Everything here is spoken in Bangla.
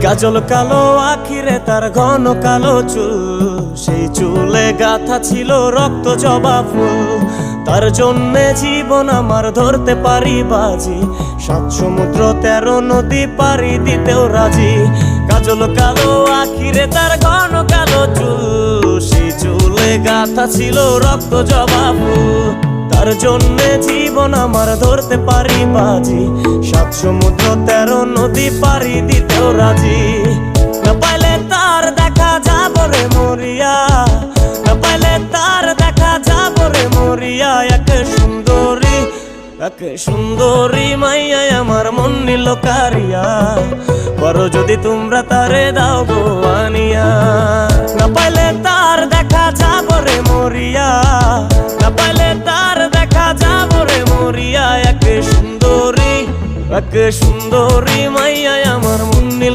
কাজল কালো আখিরে তার ঘন কালো চুল, সেই চুলে গাথা ছিল রক্ত জবা ফুল। তার জন্যে জীবন আমার ধরতে পারি বাজি, 7 সমুদ্র 13 নদী পারি দিতেও রাজি। কাজল কালো আখিরে তার ঘন কালো চুল, সেই চুলে গাথা ছিল রক্ত জবা ফুল। তার জন্যে জীবন আমার ধরতে পারি বাজি, 7 সমুদ্র 13 নদী পারি দিতেও রাজি। না পাইলে তার দেখা যাব রে মরিয়া, না পাইলে তার দেখা যাব রে মরিয়া। এক সুন্দরী মাইয়া আমার মন নিল কারিয়া, করো যদি তোমরা তারে দাও গো আনিয়া। না পাইলে তার দেখা যাব রে মরিয়া, না পাইলে তার দেখা যাব রে মরিয়া। এক সুন্দরী মাইয়া আমার মন নিল